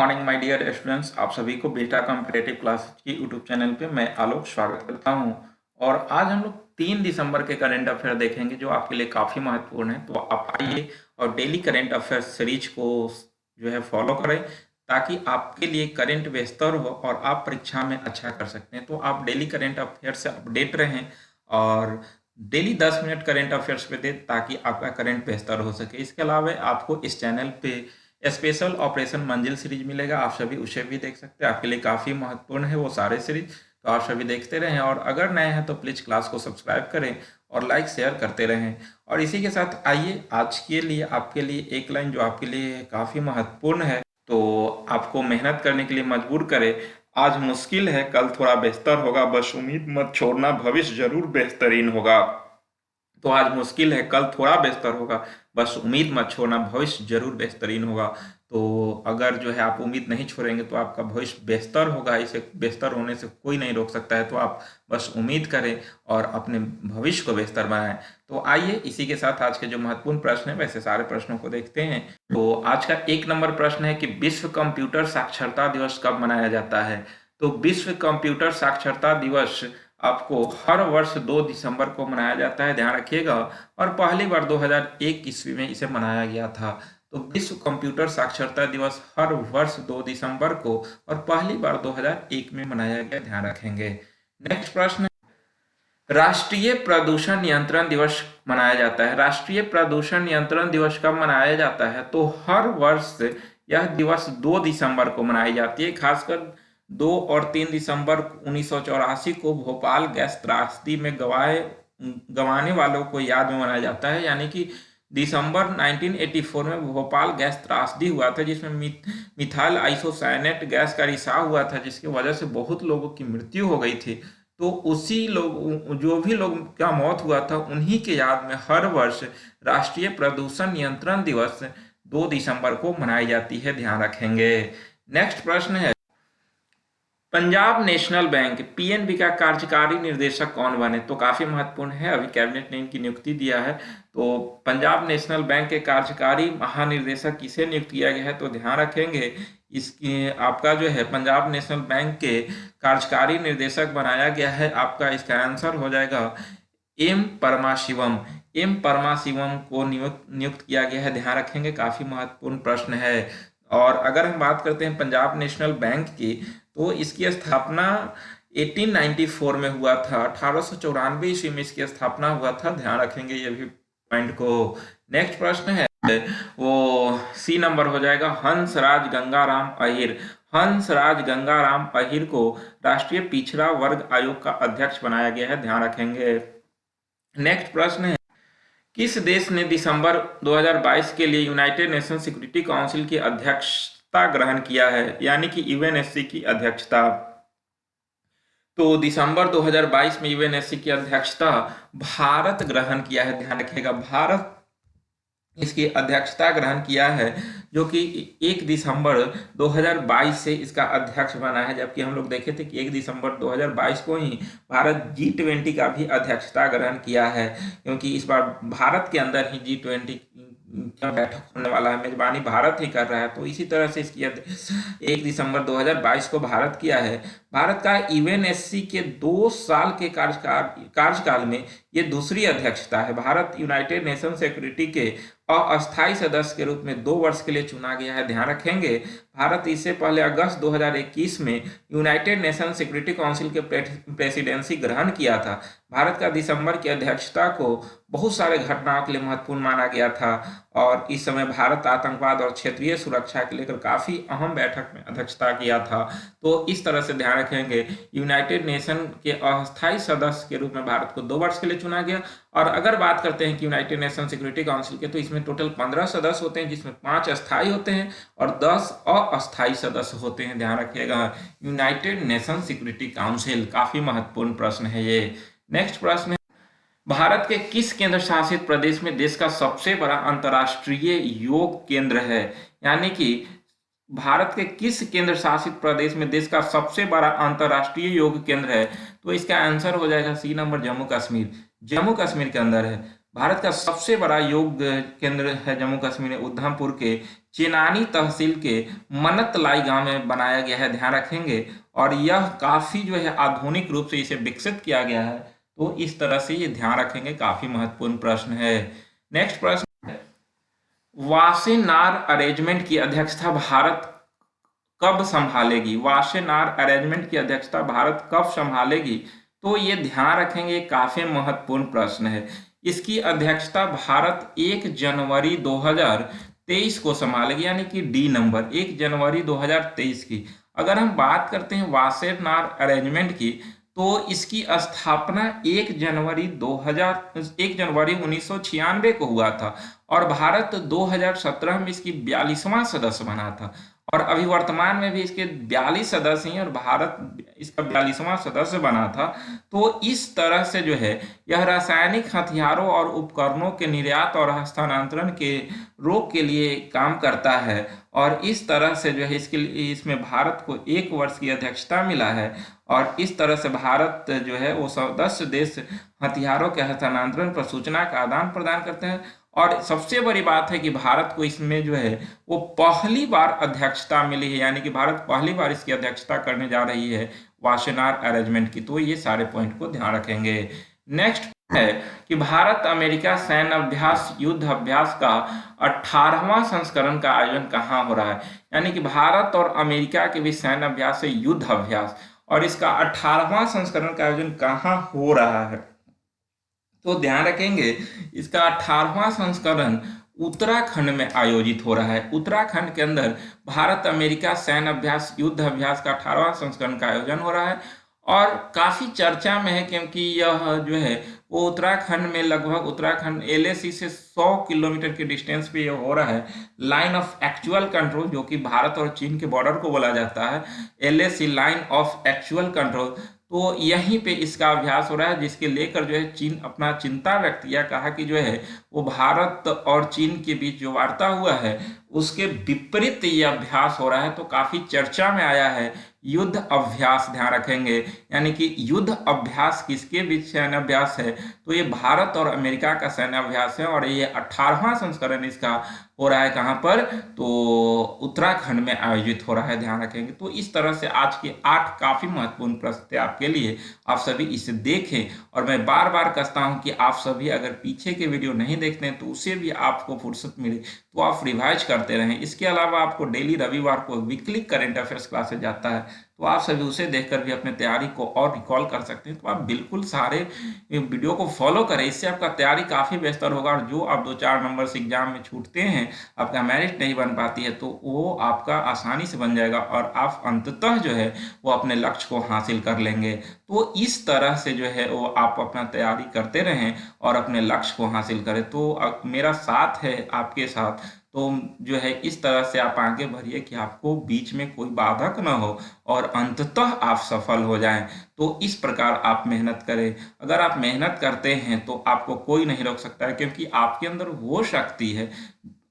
Morning my dear students. आप सभी को बेटा कॉम्पिटेटिव क्लासेस की यूट्यूब चैनल पे मैं आलोक स्वागत करता हूं। और आज हम लोग 3 दिसंबर के करंट अफेयर देखेंगे जो आपके लिए काफ़ी महत्वपूर्ण है। तो आप आइए और डेली करंट अफेयर सीरीज को जो है फॉलो करें ताकि आपके लिए करंट बेहतर हो और आप परीक्षा में अच्छा कर सकते हैं। तो आप डेली करंट अफेयर से अपडेट रहें और डेली 10 मिनट करंट अफेयर्स पे दें ताकि आपका करंट बेहतर हो सके। इसके अलावा आपको इस चैनल पे स्पेशल ऑपरेशन मंजिल सीरीज मिलेगा, आप सभी उसे भी देख सकते हैं। आपके लिए काफ़ी महत्वपूर्ण है वो सारे सीरीज, तो आप सभी देखते रहें। और अगर नए हैं तो प्लीज़ क्लास को सब्सक्राइब करें और लाइक शेयर करते रहें। और इसी के साथ आइए आज के लिए आपके लिए एक लाइन जो आपके लिए काफ़ी महत्वपूर्ण है, तो आपको मेहनत करने के लिए मजबूर करे। आज मुश्किल है कल थोड़ा बेहतर होगा, बस उम्मीद मत छोड़ना भविष्य जरूर बेहतरीन होगा। तो आज मुश्किल है कल थोड़ा बेहतर होगा, बस उम्मीद मत छोड़ना भविष्य जरूर बेहतरीन होगा। तो अगर जो है आप उम्मीद नहीं छोड़ेंगे तो आपका भविष्य बेहतर होगा, इसे बेहतर होने से कोई नहीं रोक सकता है। तो आप बस उम्मीद करें और अपने भविष्य को बेहतर बनाएं। तो आइए इसी के साथ आज के जो महत्वपूर्ण प्रश्न है वैसे सारे प्रश्नों को देखते हैं। तो आज का 1 नंबर प्रश्न है कि विश्व कंप्यूटर साक्षरता दिवस कब मनाया जाता है। तो विश्व कंप्यूटर साक्षरता दिवस आपको हर वर्ष 2 दिसंबर को मनाया जाता है, ध्यान रखिएगा। और पहली बार 2001 ईस्वी में इसे मनाया गया था। तो विश्व कंप्यूटर साक्षरता दिवस हर वर्ष 2 दिसंबर को और पहली बार 2001 में मनाया गया, ध्यान रखेंगे। नेक्स्ट प्रश्न, राष्ट्रीय प्रदूषण नियंत्रण दिवस मनाया जाता है। राष्ट्रीय प्रदूषण नियंत्रण दिवस कब मनाया जाता है। तो हर वर्ष यह दिवस 2 दिसंबर को मनाई जाती है। खासकर 2 और 3 दिसंबर 1984 को भोपाल गैस त्रासदी में गंवाने वालों को याद में मनाया जाता है। यानी कि दिसंबर 1984 में भोपाल गैस त्रासदी हुआ था जिसमें मिथाइल आइसोसाइनेट गैस का रिसाव हुआ था, जिसकी वजह से बहुत लोगों की मृत्यु हो गई थी। तो उसी लोग जो भी लोग का मौत हुआ था उन्हीं के याद में हर वर्ष राष्ट्रीय प्रदूषण नियंत्रण दिवस 2 दिसंबर को मनाई जाती है, ध्यान रखेंगे। नेक्स्ट प्रश्न है, पंजाब नेशनल बैंक पीएनबी का कार्यकारी निर्देशक कौन बने। तो काफी महत्वपूर्ण है, अभी कैबिनेट ने इनकी नियुक्ति दिया है। तो पंजाब नेशनल बैंक के कार्यकारी महानिर्देशक किसे नियुक्त किया गया है। तो ध्यान रखेंगे इसकी आपका जो है पंजाब नेशनल बैंक के कार्यकारी निर्देशक बनाया गया है, आपका इसका आंसर हो जाएगा एम परमाशिवम। एम परमाशिवम को नियुक्त किया गया है, ध्यान रखेंगे, काफी महत्वपूर्ण प्रश्न है। और अगर हम बात करते हैं पंजाब नेशनल बैंक की, तो इसकी स्थापना 1894 में हुआ था। 1894 ईस्वी में इसकी स्थापना हुआ था, ध्यान रखेंगे ये भी पॉइंट को। नेक्स्ट प्रश्न है वो सी नंबर हो जाएगा, हंसराज गंगाराम अहिर। हंसराज गंगाराम अहिर को राष्ट्रीय पिछड़ा वर्ग आयोग का अध्यक्ष बनाया गया है, ध्यान रखेंगे। नेक्स्ट प्रश्न है, किस देश ने दिसंबर 2022 के लिए यूनाइटेड नेशन सिक्योरिटी काउंसिल की अध्यक्षता ग्रहण किया है, यानी कि यूएनएससी की अध्यक्षता। तो दिसंबर 2022 में यूएनएससी की अध्यक्षता भारत ग्रहण किया है, ध्यान रखिएगा, भारत इसकी अध्यक्षता ग्रहण किया है, जो कि 1 दिसंबर 2022 से इसका अध्यक्ष बना है। जबकि हम लोग देखे थे कि 1 दिसंबर 2022 को ही भारत G20 का भी अध्यक्षता ग्रहण किया है, क्योंकि इस बार भारत के अंदर ही G20 का बैठक होने वाला है, मेजबानी भारत ही कर रहा है। तो इसी तरह से इसकी 1 दिसंबर 2022 को भारत किया है। भारत का यूएनएससी के 2 साल के कार्यकाल में ये दूसरी अध्यक्षता है। भारत यूनाइटेड नेशन सिक्योरिटी के अस्थायी सदस्य के रूप में 2 वर्ष के लिए चुना गया है, ध्यान रखेंगे। भारत इससे पहले अगस्त 2021 में यूनाइटेड नेशन सिक्योरिटी काउंसिल के प्रेसिडेंसी ग्रहण किया था। भारत का दिसंबर की अध्यक्षता को बहुत सारे घटनाओं के लिए महत्वपूर्ण माना गया था और इस समय भारत आतंकवाद और क्षेत्रीय सुरक्षा के लेकर काफी अहम बैठक में अध्यक्षता किया था। तो इस तरह से ध्यान रखेंगे, यूनाइटेड नेशन के अस्थायी सदस्य के रूप में भारत को 2 वर्ष के लिए चुना गया। और अगर बात करते हैं कि यूनाइटेड नेशन सिक्योरिटी काउंसिल के, तो इसमें टोटल 15 सदस्य होते हैं, जिसमें 5 अस्थायी होते हैं और 10 अस्थायी सदस्य होते हैं, ध्यान रखिएगा। यूनाइटेड नेशन सिक्योरिटी काउंसिल, काफी महत्वपूर्ण प्रश्न है ये। नेक्स्ट प्रश्न है, भारत के किस केंद्र शासित प्रदेश में देश का सबसे बड़ा अंतर्राष्ट्रीय योग केंद्र है। यानी कि भारत के किस केंद्र शासित प्रदेश में देश का सबसे बड़ा अंतर्राष्ट्रीय योग केंद्र है। तो इसका आंसर हो जाएगा सी नंबर, जम्मू कश्मीर। जम्मू कश्मीर के अंदर है। भारत का सबसे बड़ा योग केंद्र है जम्मू कश्मीर में उधमपुर के चेनानी तहसील के मनतलाई गांव में बनाया गया है, ध्यान रखेंगे। और यह काफी जो है आधुनिक रूप से इसे विकसित किया गया है, तो इस तरह से ये ध्यान रखेंगे, काफी महत्वपूर्ण प्रश्न है। नेक्स्ट प्रश्न है, वासेनार अरेंजमेंट की अध्यक्षता भारत कब संभालेगी? वासेनार अरेंजमेंट की अध्यक्षता भारत कब संभालेगी? तो ये ध्यान रखेंगे, काफी महत्वपूर्ण प्रश्न है। इसकी अध्यक्षता भारत 1 जनवरी 2023 को संभालेगी, यानी कि डी नंबर 1 जनवरी 2023 की। अगर हम बात करते हैं वासेनार अरेंजमेंट की, तो इसकी स्थापना 1 जनवरी 1996 को हुआ था और भारत 2017 में इसकी 42वां सदस्य बना था। और अभी वर्तमान में भी इसके 42 सदस्य हैं और भारत इसका 42वां सदस्य बना था। तो इस तरह से जो है यह रासायनिक हथियारों और उपकरणों के निर्यात और हस्तांतरण के रोक के लिए काम करता है। और इस तरह से जो है इसके लिए इसमें भारत को 1 वर्ष की अध्यक्षता मिला है। और इस तरह से भारत जो है वो सदस्य देश हथियारों के हस्तांतरण पर सूचना का आदान प्रदान करते हैं। और सबसे बड़ी बात है कि भारत को इसमें जो है वो पहली बार अध्यक्षता मिली है, यानी कि भारत पहली बार इसकी अध्यक्षता करने जा रही है वासेनार अरेंजमेंट की। तो ये सारे पॉइंट को ध्यान रखेंगे। नेक्स्ट है कि भारत अमेरिका सैन्य अभ्यास युद्ध अभ्यास का 18वां संस्करण का आयोजन कहाँ हो रहा है? यानी कि भारत और अमेरिका के बीच सैन्य अभ्यास है युद्ध अभ्यास, और इसका 18वां संस्करण का आयोजन कहाँ हो रहा है? तो ध्यान रखेंगे, इसका 18वां संस्करण उत्तराखंड में आयोजित हो रहा है। उत्तराखंड के अंदर भारत अमेरिका सैन्य अभ्यास युद्ध अभ्यास का 18वां संस्करण का आयोजन हो रहा है। और काफी चर्चा में है क्योंकि यह जो है वो उत्तराखंड में लगभग उत्तराखंड LAC से 100 किलोमीटर के डिस्टेंस पे यह हो रहा है। लाइन ऑफ एक्चुअल कंट्रोल, जो कि भारत और चीन के बॉर्डर को बोला जाता है, LAC line of actual control. तो यहीं पे इसका अभ्यास हो रहा है, जिसके लेकर जो है चीन अपना चिंता व्यक्त किया, कहा कि जो है वो भारत और चीन के बीच जो वार्ता हुआ है उसके विपरीत ये अभ्यास हो रहा है। तो काफी चर्चा में आया है युद्ध अभ्यास, ध्यान रखेंगे। यानी कि युद्ध अभ्यास किसके बीच सैन्य अभ्यास है? तो ये भारत और अमेरिका का सैन्य अभ्यास है और ये 18वां संस्करण इसका हो रहा है कहाँ पर? तो उत्तराखंड में आयोजित हो रहा है, ध्यान रखेंगे। तो इस तरह से आज के 8 काफी महत्वपूर्ण प्रश्न थे आपके लिए, आप सभी इसे देखें। और मैं बार बार कहता हूं कि आप सभी अगर पीछे के वीडियो नहीं देखते हैं तो उसे भी आपको फुर्सत मिले तो आप रिवाइज करते रहें। इसके अलावा आपको डेली रविवार को वीकली करंट अफेयर्स क्लासेस जाता है, तो आप सभी उसे देखकर भी अपने तैयारी को और रिकॉल कर सकते हैं। तो आप बिल्कुल सारे वीडियो को फॉलो करें, इससे आपका तैयारी काफ़ी बेहतर होगा। और जो आप 2-4 नंबर से एग्जाम में छूटते हैं, आपका मेरिट नहीं बन पाती है, तो वो आपका आसानी से बन जाएगा और आप अंततः जो है वो अपने लक्ष्य को हासिल कर लेंगे। तो इस तरह से जो है वो आप अपना तैयारी करते रहें और अपने लक्ष्य को हासिल करें। तो मेरा साथ है आपके साथ, तो जो है इस तरह से आप आगे बढ़िए कि आपको बीच में कोई बाधक न हो और अंततः आप सफल हो जाएं। तो इस प्रकार आप मेहनत करें। अगर आप मेहनत करते हैं तो आपको कोई नहीं रोक सकता है, क्योंकि आपके अंदर वो शक्ति है।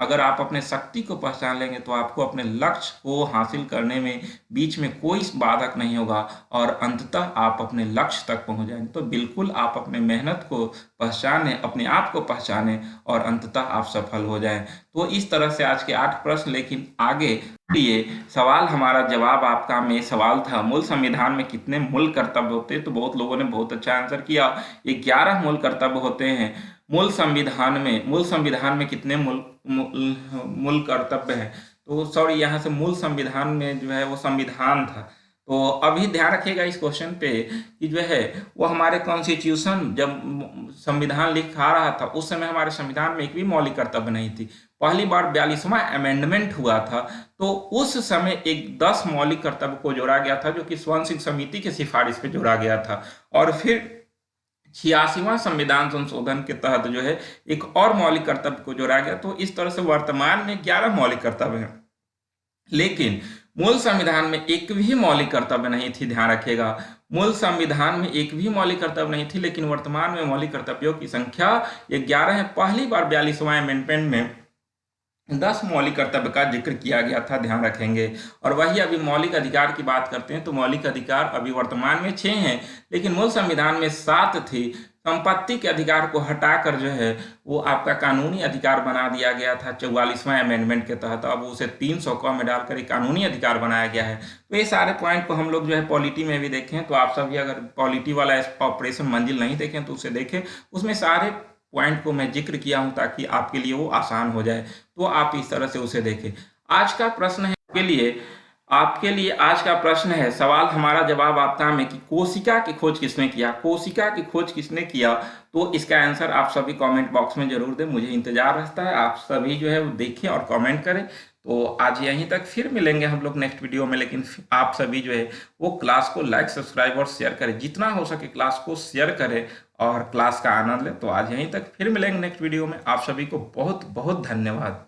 अगर आप अपने शक्ति को पहचान लेंगे तो आपको अपने लक्ष्य को हासिल करने में बीच में कोई बाधक नहीं होगा और अंततः आप अपने लक्ष्य तक पहुंच जाएंगे। तो बिल्कुल आप अपने मेहनत को पहचानें, अपने आप को पहचानें और अंततः आप सफल हो जाएं। तो इस तरह से आज के 8 प्रश्न। लेकिन आगे ये सवाल हमारा जवाब आपका में सवाल था, मूल संविधान में कितने मूल कर्तव्य होते हैं? तो बहुत लोगों ने बहुत अच्छा आंसर किया। 11 मूल कर्तव्य होते हैं मूल संविधान में कितने मूल कर्तव्य हैं? तो सॉरी, यहाँ से मूल संविधान में जो है वो संविधान था। तो अभी ध्यान रखिएगा इस क्वेश्चन पे कि जो है वो हमारे कॉन्स्टिट्यूशन जब संविधान लिखा रहा था उस समय हमारे संविधान में एक भी मौलिक कर्तव्य नहीं थी। पहली बार 42वां अमेंडमेंट हुआ था, तो उस समय एक 10 मौलिक कर्तव्य को जोड़ा गया था, जो कि स्वर्ण सिंह समिति की सिफारिश पे जोड़ा गया था। और फिर 86वां संविधान संशोधन के तहत जो है एक और मौलिक कर्तव्य को जोड़ा गया। तो इस तरह से वर्तमान में 11 मौलिक कर्तव्य हैं, लेकिन मूल संविधान में एक भी मौलिक कर्तव्य नहीं थी। ध्यान रखिएगा, मूल संविधान में एक भी मौलिक कर्तव्य नहीं थी, लेकिन वर्तमान में मौलिक कर्तव्यों की संख्या 11 है। पहली बार 42वां अमेंडमेंट में 10 मौलिक कर्तव्य का जिक्र किया गया था, ध्यान रखेंगे। और वही अभी मौलिक अधिकार की बात करते हैं तो मौलिक अधिकार अभी वर्तमान में 6 हैं, लेकिन मूल संविधान में 7 थे। संपत्ति के अधिकार को हटाकर जो है वो आपका कानूनी अधिकार बना दिया गया था 44वां अमेंडमेंट के तहत। अब उसे 300 क में डालकर एक कानूनी अधिकार बनाया गया है। तो ये सारे पॉइंट को हम लोग जो है पॉलिटी में भी देखें, तो आप सभी अगर पॉलिटी वाला ऑपरेशन मंजिल नहीं देखें तो उसे देखें, उसमें सारे पॉइंट को मैं जिक्र किया हूं ताकि आपके लिए वो आसान हो जाए। तो आप इस तरह से उसे देखें। आज का प्रश्न है आपके लिए आज का प्रश्न है, सवाल हमारा जवाब आपका में कि कोशिका की खोज किसने किया। कोशिका की खोज किसने किया, तो इसका आंसर आप सभी कमेंट बॉक्स में जरूर दें, मुझे इंतजार रहता है। आप सभी जो है वो देखें और कमेंट करें। तो आज यहीं तक, फिर मिलेंगे हम लोग नेक्स्ट वीडियो में। लेकिन आप सभी जो है वो क्लास को लाइक, सब्सक्राइब और शेयर करें, जितना हो सके क्लास को शेयर करें और क्लास का आनंद लें। तो आज यहीं तक, फिर मिलेंगे नेक्स्ट वीडियो में। आप सभी को बहुत बहुत धन्यवाद।